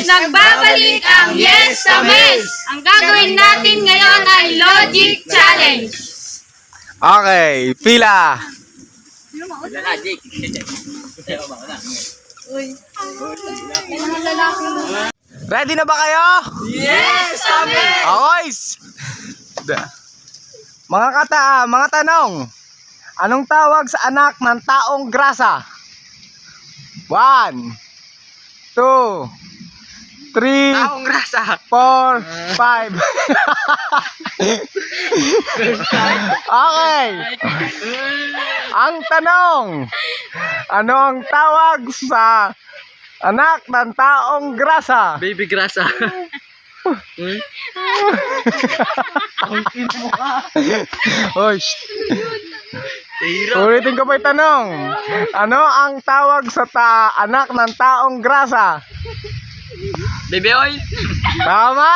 Nagbabalik ang Yes sa Mes! Ang gagawin natin ngayon ay Logic Challenge! Okay, pila! Ready na ba kayo? Yes sa Mes! Okay! Mga tanong. Anong tawag sa anak ng taong grasa? 1, 2, 3, Taong grasa. 4, 5. Okay. Ang tanong, ano ang tawag sa anak ng taong grasa? Baby grasa. Hoy, ulitin ko pa yung tanong. Ano ang tawag sa anak ng taong grasa? Baby oil. Tama!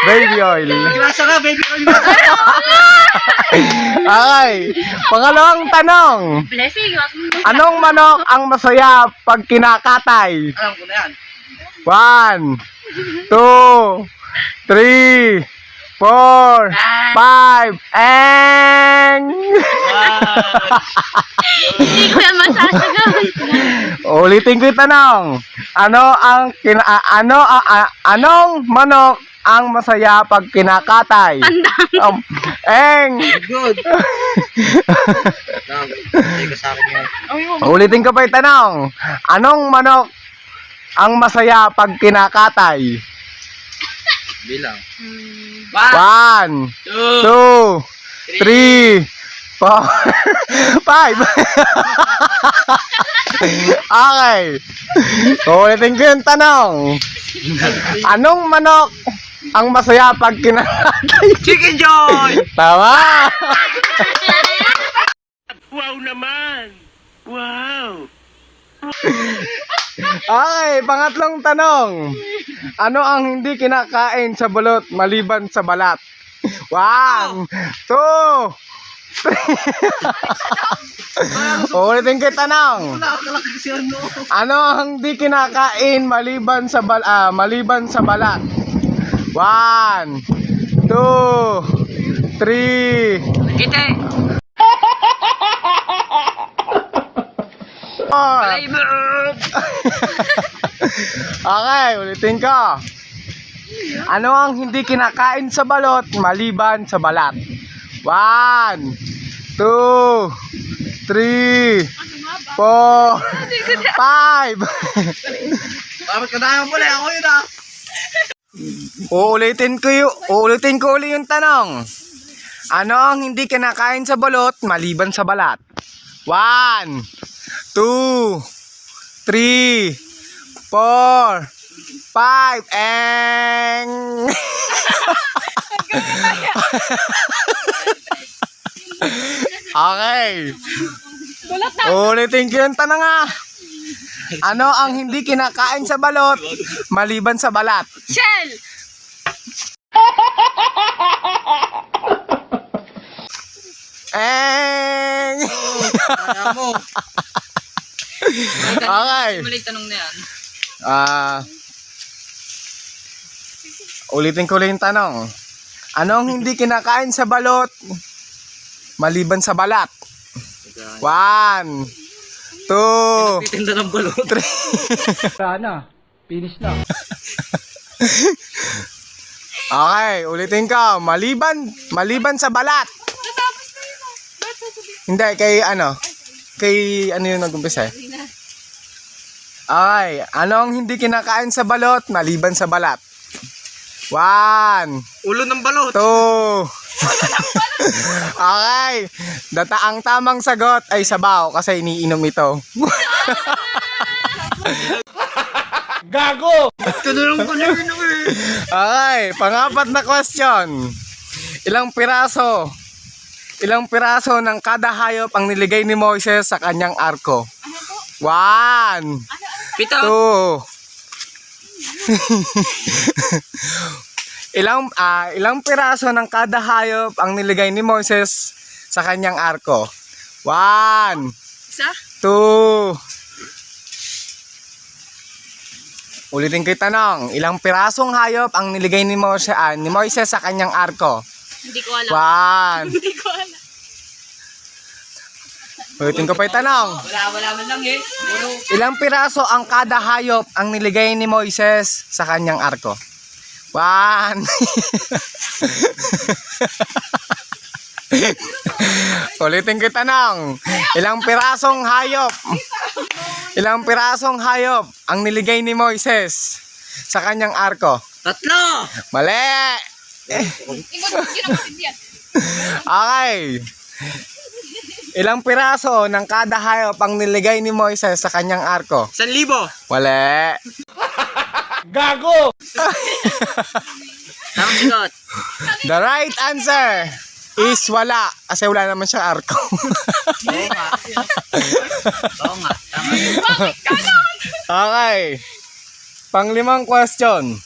Baby oil. Grasa ka, baby oil. Okay. Pangalawang tanong. Blessing! Anong manok ang masaya pag kinakatay? Alam ko na yan. 1, 2, 3, 4, 5, and... Hindi ko yan masasagot. Ulitin ko yung tanong. Anong manok ang masaya pag kinakatay? Pandang. Eng! Good. Hindi ko sa akin yan. Ulitin ko pa yung tanong. Anong manok ang masaya pag kinakatay? Bilang. 1, 2, 3, 4, 5. Okay. Ulitin ko yung tanong. Anong manok ang masaya pag kinakatay? Chicken Joy! Tama! Wow naman! Wow! Okay, pangatlong tanong. Ano ang hindi kinakain sa balot maliban sa balat? 1, 2, 3. Ulitin ko yung tanong. Ano ang hindi kinakain maliban sa balat? 1, 2, 3, Kite! 4. Okay, ulitin ko. Ano ang hindi kinakain sa balot maliban sa balat? 1, 2, 3, 4, 5. Bakit ka tayo pala? Ako yun ah! Uulitin ko ulit yung tanong. Ano ang hindi kinakain sa balot maliban sa balat? 1, 2, 3, 4, 5, and... Okay. Ulitin ko yung tanong ah. Ano ang hindi kinakain sa balot maliban sa balat? Shell! And... Kaya mo. Okay. Mali tanong na yan. Ulitin ko lang yung tanong. Ano ang hindi kinakain sa balot maliban sa balat? 1, 2, Titinda ng balot. 3. Sana, finish na. Okay, ulitin ko. Maliban sa balat. Hindi, kay ano yung nag-umpisa eh. Okay, ano ang hindi kinakain sa balot maliban sa balat? 1, Ulo ng balot. 2. Okay, ang tamang sagot ay sabaw kasi iniinom ito. Gago! Tinulong ko na yun eh. Okay, pang-apat na question. Ilang piraso ng kada hayop ang niligay ni Moises sa kanyang arko? 1, Pito. 2. Ilang piraso ng kada hayop ang niligay ni Moises sa kanyang arko? 1, isa. 2. Ulitin ko yung tanong. Ilang pirasong hayop ang niligay ni Moises sa kanyang arko? Hindi ko alam. 1. Hindi ko alam. Ulitin ko pa yung tanong. Wala man lang eh. Puro. Ilang piraso ang kada hayop ang niligay ni Moises sa kanyang arko? 1. Ulitin ko yung tanong. Ilang pirasong hayop ang niligay ni Moises sa kanyang arko? 3. Mali! Okay. Ilang piraso ng kada hayop ang niligay ni Moises sa kanyang arko? 1,000. Mali! Tamang sigot. The right answer is wala. Kasi wala naman siyang arko. Oo nga. Tama. Okay. Panglimang question.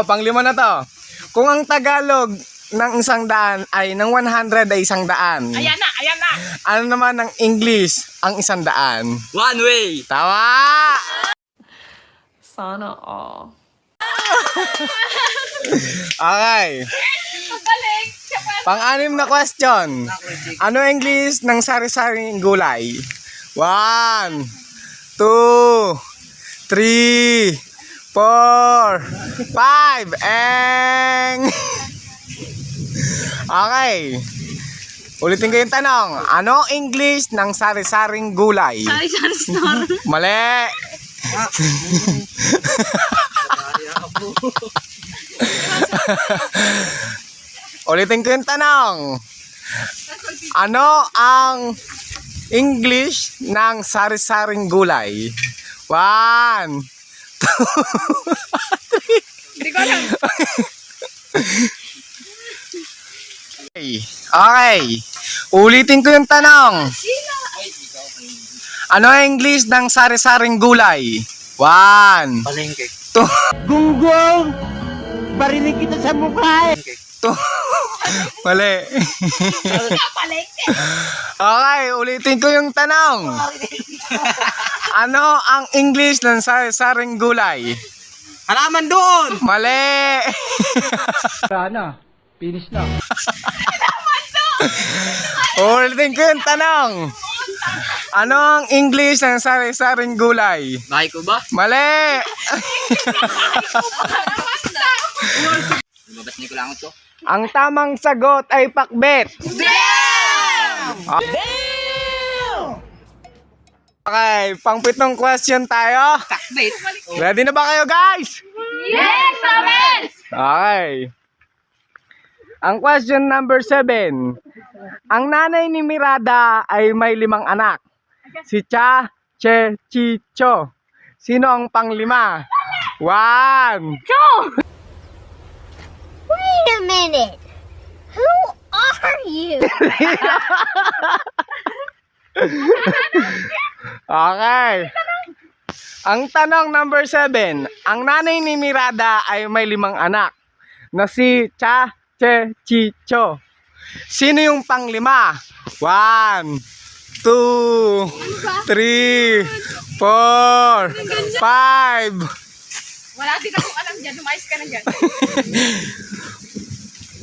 Panglima na to. Kung ang Tagalog ng 100 ay ng 100 ay 100. Ayan na. Ano naman ng English ang 100? One way. Tawa! Sana all. Okay. Magaling. Pang-anim na question. Ano English ng sari-saring gulay? 1, 2, 3, 4, 5, eng! Okay. Ulitin ko yung tanong. Ano English ng sari-saring gulay? Sari-sari store. Mali! Ulitin ko yung tanong. Ano ang English ng sari-saring gulay? 1, 2, 3. Hindi ko alam. Okay. Ulitin ko yung tanong. Ano ang English ng sari-saring gulay? 1, Palengke. 2. Gunggong! Barinig kita sa mukha eh! Mali. Okay, ulitin ko yung tanong. Ano ang English ng sari-saring gulay? Halaman doon. Mali. Sana, finish na. Ulitin ko yung tanong. Ano ang English ng sari-saring gulay? Bahay ko ba? Mali. Lumabas niyo ko lang ito. Ang tamang sagot ay pakbet. Okay, pang-pitong question tayo. Takbit. Ready na ba kayo, guys? Yes, amen! Okay. Ang question number 7. Ang nanay ni Mirada ay may 5 anak. Si Cha, Che, Chi, Cho. Sino ang pang-5? 1. Wait a minute. Who are you? Okay. Ang tanong number 7. Ang nanay ni Mirada ay may 5 anak. Na si Cha, Che, Chi, Cho. Sino yung pang-5? 1, 2, 3, 4, 5. Wala din akong alam dyan. Lumayas ka na dyan.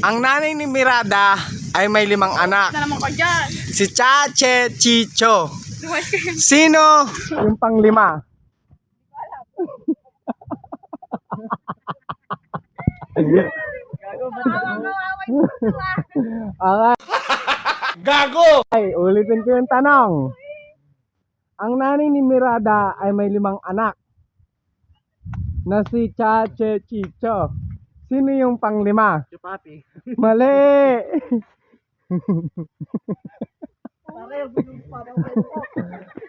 Ang nanay ni Mirada ay may 5 anak. Wala naman ko dyan. Si Cha, Che, Chi, Cho. Lumayas ka dyan. Sino yung pang-5? Gago! Ay, ulitin ko yung tanong. Ang nanay ni Mirada ay may 5 anak. Na si Cha, Che, Chi, Cho. Sino yung pang-5? Chupati. Mali!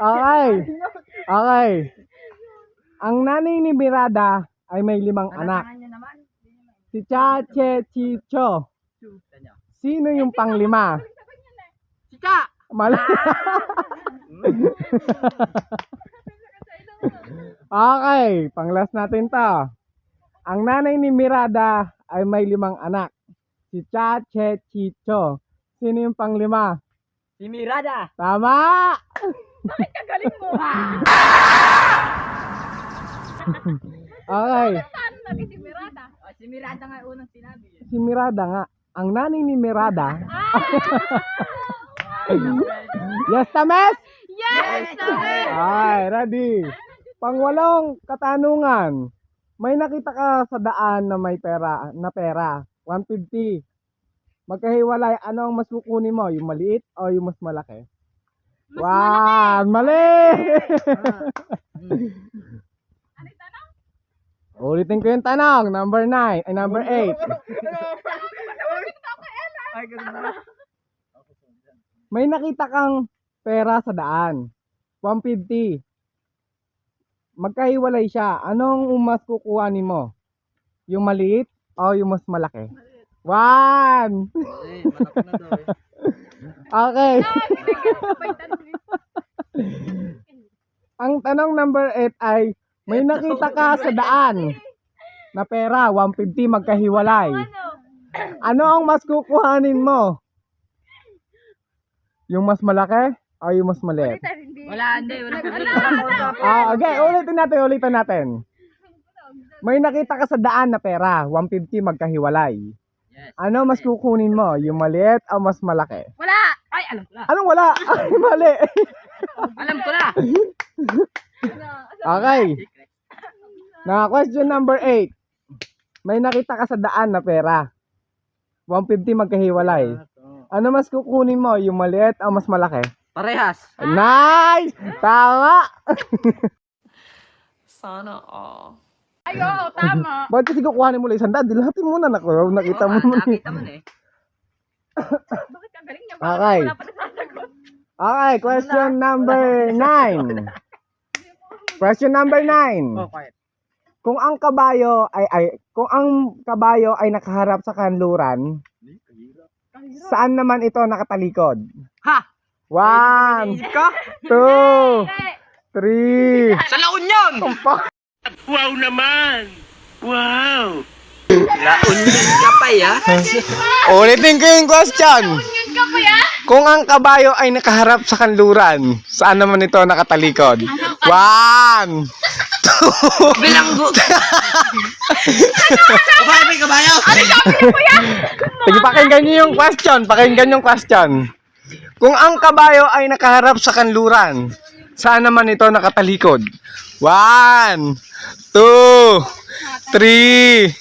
Okay. Okay. Ang nanay ni Mirada ay may 5 anak. Si Cha, Che, Chi, Cho. Sino yung pang-5? Si Cha. Mali. Okay, pang-last natin to. Ang nanay ni Mirada ay may 5 anak. Si Cha, Che, Chi, Cho. Sino yung pang-5? Si Mirada. Tama! Galing mo. Okay. Paano lagi si Mirada? Si Mirada nga unang sinabi. Si Mirada nga. Ang nanay ni Mirada. Yes, Tames? Yes, Tames! Ay, ready. Pangwalong katanungan. May nakita ka sa daan na may pera, 150. Magkahiwalay, ano ang mas kukunin mo? Yung maliit o yung mas malaki? Mali! Ano yung tanong? Ulitin ko yung tanong. Number 8. Ay, ganun ba? May nakita kang pera sa daan. 150. Magkahiwalay siya. Anong mas kukuhanin mo? Yung maliit o yung mas malaki? 1! Malaki na daw eh. Okay. Ang tanong number 8 ay, may nakita ka sa daan na pera, 150 magkahiwalay. Ano ang mas kukuhanin mo? Yung mas malaki o yung mas maliit? Wala, hindi. Wala. Okay, ulitin natin. May nakita ka sa daan na pera, 150 magkahiwalay. Yes. Ano mas kukunin mo? Yung maliit o mas malaki? Wala! Ay, alam ko na. Anong wala? Ay, mali. Alam ko na. Okay. Na question number 8. May nakita ka sa daan na pera. 150 magkahiwalay. Ano mas kukunin mo? Yung maliit o mas malaki? Parehas. Nice! Tama! Sana all. Ay, oo, tama. Bakit kasi kukuhanin mo lang 100? Dilahatin mo na nako. Nakita mo na. Nakita mo na eh. Bakit ang galing niya? Okay. Wala pa nasasagot. Okay, question number 9. Question number 9. quiet. Kung ang kabayo ay nakaharap sa kanluran, saan naman ito nakatalikod? Ha! 1, Isip ka? 2, 3. Sa La Union! Wow naman! Wow! La Union ka pa ya? Ulitin ko yung question. Yun ka pa yan? Kung ang kabayo ay nakaharap sa kanluran, saan naman ito nakatalikod? 1, 2. Bilanggo! Kabayo, kabayo! Sige, pakinggan niyo yung question. Kung ang kabayo ay nakaharap sa kanluran, saan naman ito nakatalikod? 1, 2, 3,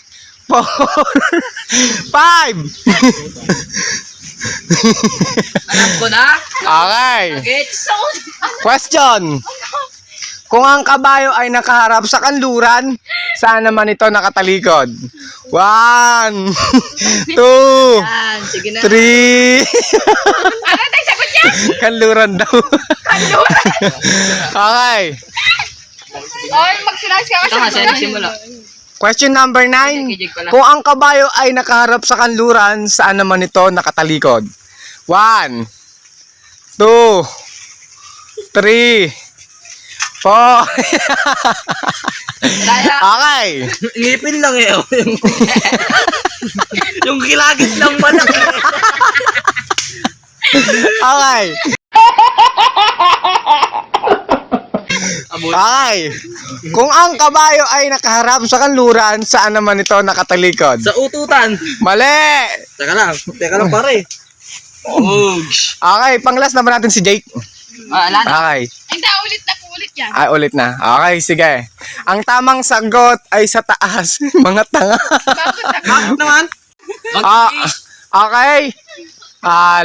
4, 5. Alam ko na! Okay. Gets! Question. Kung ang kabayo ay nakaharap sa kanluran, saan naman ito nakatalikod? 1, 2, Yan, sige na. 3. Ano tayo sagot niya? Kanluran daw. Okay. Oy, magsilas ka Ito nga, siya nagsimula. Question number 9. Kijig pala. Kung ang kabayo ay nakaharap sa kanluran, saan naman ito nakatalikod? 1, 2, 3, 4. Okay. Ngipin lang eh. Yung kilagit lang pala. Okay. Okay. Kung ang kabayo ay nakaharap sa kanluran, saan naman ito nakatalikod? Sa ututan. Mali! Teka lang pare. Ouch. Okay, panglas naman natin si Jake. Alan. Okay. Hindi, ulit na po ulit yan. Ay, ulit na. Okay, sige. Ang tamang sagot ay sa taas. Mga tanga. Bakit naman? Okay.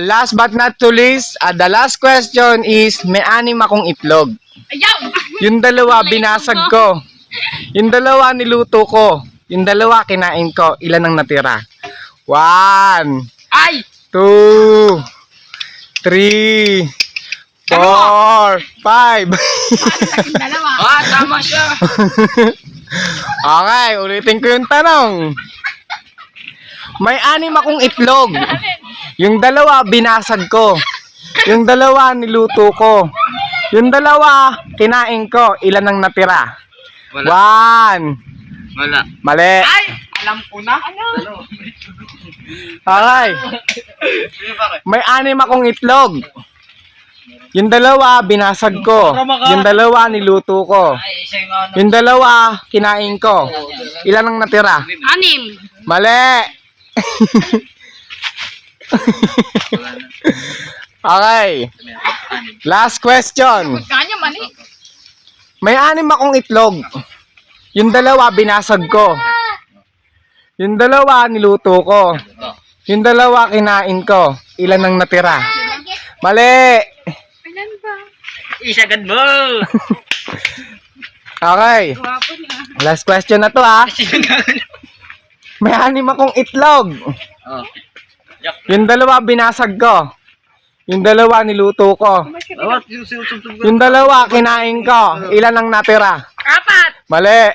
Last but not to least, the last question is, may 6 akong itlog. Ayaw! Yung 2, binasag ko. Yung 2, niluto ko. Yung 2, kinain ko. Ilan ang natira? 1, Ay! 2, 3, 4, 5. Dalawa. Tama siya. Okay, ulitin ko yung tanong. May 6 akong itlog. Yung 2, binasag ko. Yung 2, niluto ko. Yung 2, kinain ko. Ilan ang natira? Wala. 1. Wala. Mali. Ay! Alam ko na. Okay. May 6 akong itlog. Yung dalawa, binasag ko. Yung dalawa, niluto ko. Yung dalawa, kinain ko. Ilan ang natira? 6. Mali! Okay. Last question. Kanya mali. May 6 akong itlog. Yung dalawa, binasag ko. Yung dalawa, niluto ko. Yung dalawa, kinain ko. Ilan ang natira? Mali! Ilan ba? Isagad mo! Okay. Gwapo niya. Last question na to ha. May 6 akong itlog. Oh. Yung dalawa, binasag ko. Yung dalawa, niluto ko. Bawat yung sinusubsub ko. Yung dalawa, kinain ko. Ilan ang natira? 4. Mali.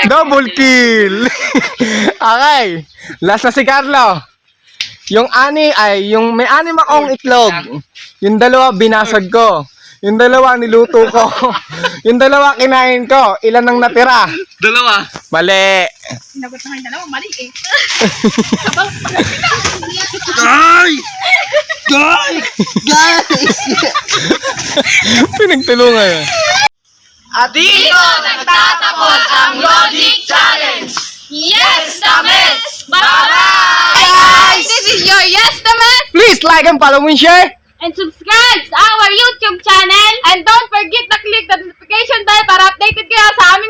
Double kill. Okay. Last na si Carlo. Yung may 6 akong itlog. Yung dalawa, binasag ko. Yung dalawa, niluto ko. Yung dalawa, kinain ko. Ilan ang natira? Dalawa. Mali. Sinagot na kayo dalawa, mali eh. Pinagtulungan. At dito nagtatapos ang Logic Challenge. Yes, Tamis! Bye-bye! Guys, this is your Yes, Tamis! Please like and follow and share. And subscribe sa our YouTube channel. And don't forget to click the notification bell para updated kayo sa aming